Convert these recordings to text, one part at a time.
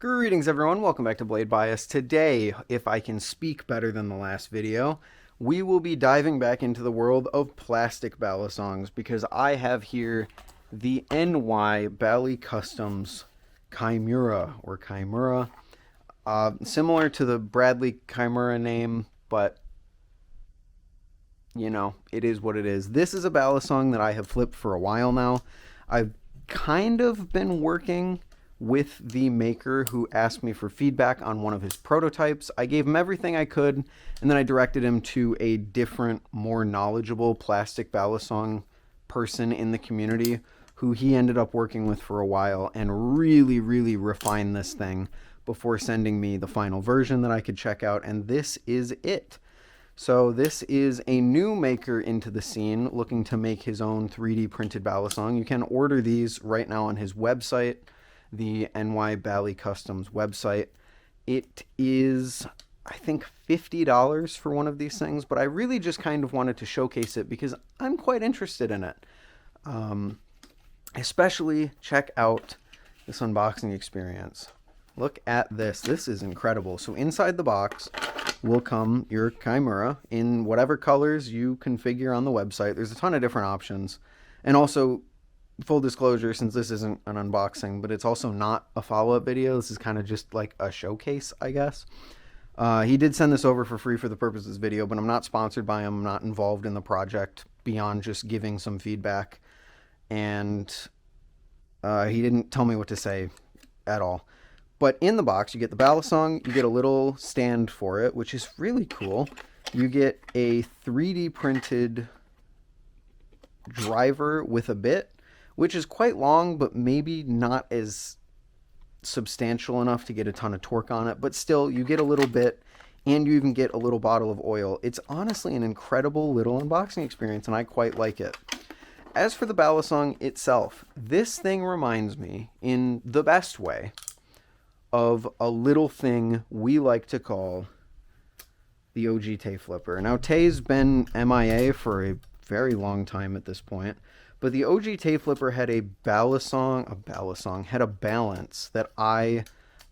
Greetings everyone, welcome back to Blade Bias. Today, if I can speak better than the last video, we will be diving back into the world of plastic balisongs because I have here the NYBaliCustom Kimura or Kimura. Similar to the Bradley Kimura name, but you know, it is what it is. This is a balisong that I have flipped for a while now. I've kind of been working with the maker who asked me for feedback on one of his prototypes. I gave him everything I could, and then I directed him to a different, more knowledgeable plastic balisong person in the community who he ended up working with for a while and really refined this thing before sending me the final version that I could check out, and this is it. So this is a new maker into the scene looking to make his own 3D printed balisong. You can order these right now on his website, the NYBaliCustom's website. It is, I think, $50 for one of these things, but I really just kind of wanted to showcase it because I'm quite interested in it. Especially check out this unboxing experience. Look at this. This is incredible. So inside the box will come your Kimura in whatever colors you configure on the website. There's a ton of different options. And also, full disclosure, since this isn't an unboxing, but it's also not a follow-up video. This is kind of just like a showcase, I guess. He did send this over for free for the purpose of this video, but I'm not sponsored by him. I'm not involved in the project beyond just giving some feedback. And he didn't tell me what to say at all. But in the box, you get the balisong, you get a little stand for it, which is really cool. You get a 3D printed driver with a bit, which is quite long, but maybe not as substantial enough to get a ton of torque on it. But still, you get a little bit, and you even get a little bottle of oil. It's honestly an incredible little unboxing experience, and I quite like it. As for the balisong itself, this thing reminds me, in the best way, of a little thing we like to call the OG Tay flipper. Now, Tay's been MIA for a very long time at this point, but the OG Tay flipper had a balisong, had a balance that I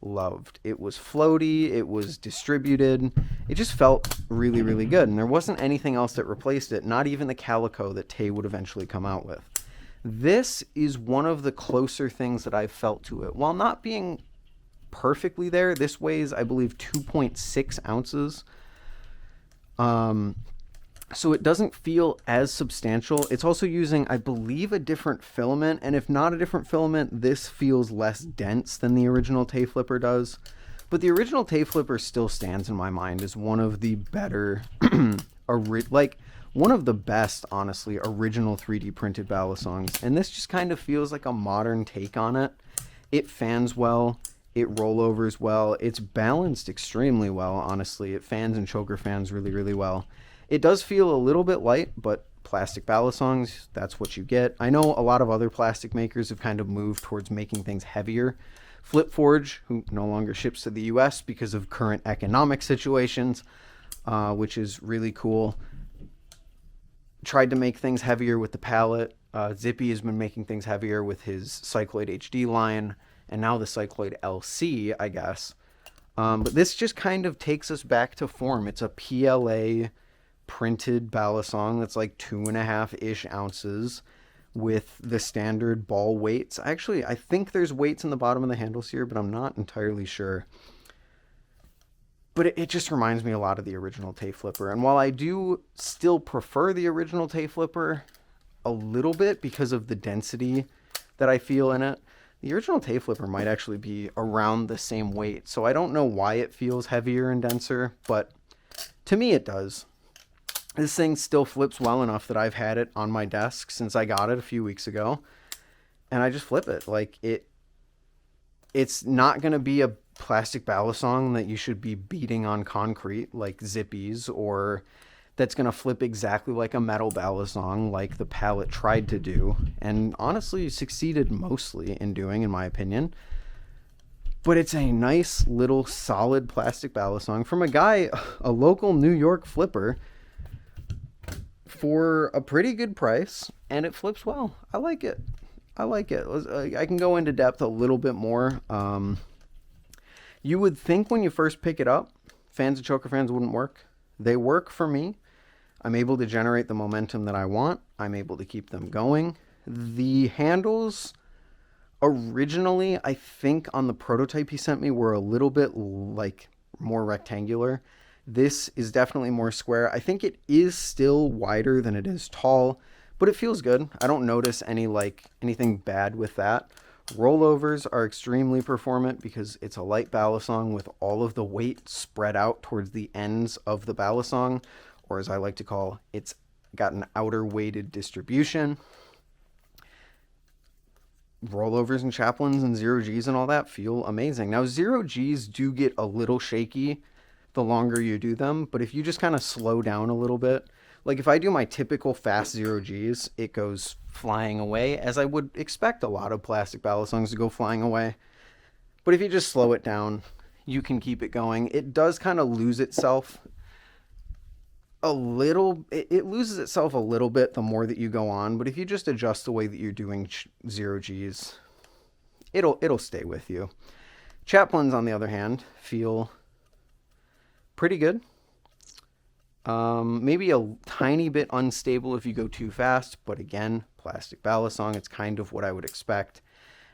loved. It was floaty, it was distributed, it just felt really good, and there wasn't anything else that replaced it, not even the calico that Tay would eventually come out with. This is one of the closer things that I've felt to it. While not being perfectly there, this weighs, I believe, 2.6 ounces. So it doesn't feel as substantial. It's also using, I believe, a different filament, and if not a different filament, this feels less dense than the original Tay flipper does. But the original Tay flipper still stands in my mind as one of the better, one of the best, honestly, original 3D printed balisongs, and this just kind of feels like a modern take on it. It fans well. It rollovers well. It's balanced extremely well, honestly. It fans and choker fans really well. It does feel a little bit light, but plastic balisongs, that's what you get. I know a lot of other plastic makers have kind of moved towards making things heavier. Flip Forge, who no longer ships to the US because of current economic situations, which is really cool, tried to make things heavier with the pallet. Zippy has been making things heavier with his Cycloid HD line, and now the Cycloid LC, I guess. But this just kind of takes us back to form. It's a PLA printed balisong that's like 2.5-ish ounces with the standard ball weights. Actually, I think there's weights in the bottom of the handles here, but I'm not entirely sure. But it just reminds me a lot of the original Tay flipper. And while I do still prefer the original Tay flipper a little bit because of the density that I feel in it, the original Tay flipper might actually be around the same weight. So I don't know why it feels heavier and denser, but to me it does. This thing still flips well enough that I've had it on my desk since I got it a few weeks ago, and I just flip it. Like, it's not going to be a plastic balisong that you should be beating on concrete like Zippy's, or that's going to flip exactly like a metal balisong like the pallet tried to do, and honestly succeeded mostly in doing, in my opinion. But it's a nice little solid plastic balisong from a guy, a local New York flipper, for a pretty good price, and it flips well. I like it. I can go into depth a little bit more. You would think when you first pick it up, fans of choker fans wouldn't work. They work for me. I'm able to generate the momentum that I want. I'm able to keep them going. The handles originally, I think on the prototype he sent me, were a little bit like more rectangular. This is definitely more square. I think it is still wider than it is tall, but it feels good. I don't notice anything bad with that. Rollovers are extremely performant because it's a light balisong with all of the weight spread out towards the ends of the balisong, or as I like to call, it's got an outer weighted distribution. Rollovers and chaplains and 0Gs and all that feel amazing. Now 0Gs do get a little shaky the longer you do them, but if you just kind of slow down a little bit, like if I do my typical fast 0Gs, it goes flying away, as I would expect a lot of plastic balisongs to go flying away. But if you just slow it down, you can keep it going. It does kind of lose itself a little. It loses itself a little bit the more that you go on, but if you just adjust the way that you're doing 0Gs, it'll stay with you. Chaplains, on the other hand, feel pretty good. Maybe a tiny bit unstable if you go too fast, but again, plastic balisong, it's kind of what I would expect.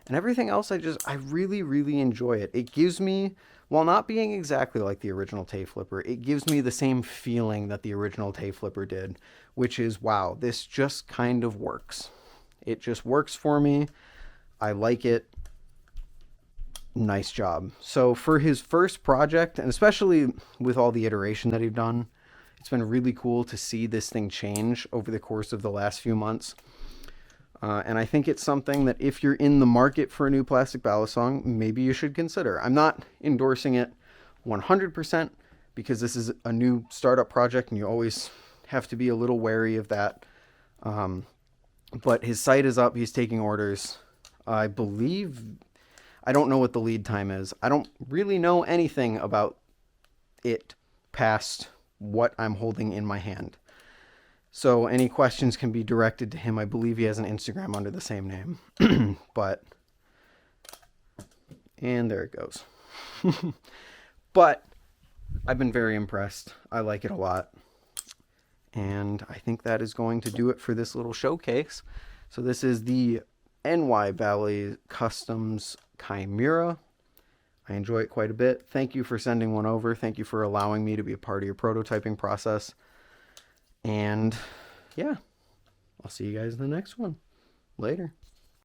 And everything else, I really, really enjoy it. It gives me, while not being exactly like the original Tay Flipper, it gives me the same feeling that the original Tay Flipper did, which is, wow, this just kind of works. It just works for me. I like it. Nice job. So for his first project, and especially with all the iteration that he's done, it's been really cool to see this thing change over the course of the last few months. And I think it's something that if you're in the market for a new plastic balisong, maybe you should consider. I'm not endorsing it 100% because this is a new startup project and you always have to be a little wary of that. But his site is up. He's taking orders. I believe, I don't know what the lead time is. I don't really know anything about it past what I'm holding in my hand. So any questions can be directed to him. I believe he has an Instagram under the same name. And there it goes. But I've been very impressed. I like it a lot. And I think that is going to do it for this little showcase. So this is the NYBaliCustom Kimura. I enjoy it quite a bit. Thank you for sending one over. Thank you for allowing me to be a part of your prototyping process. And yeah, I'll see you guys in the next one. Later.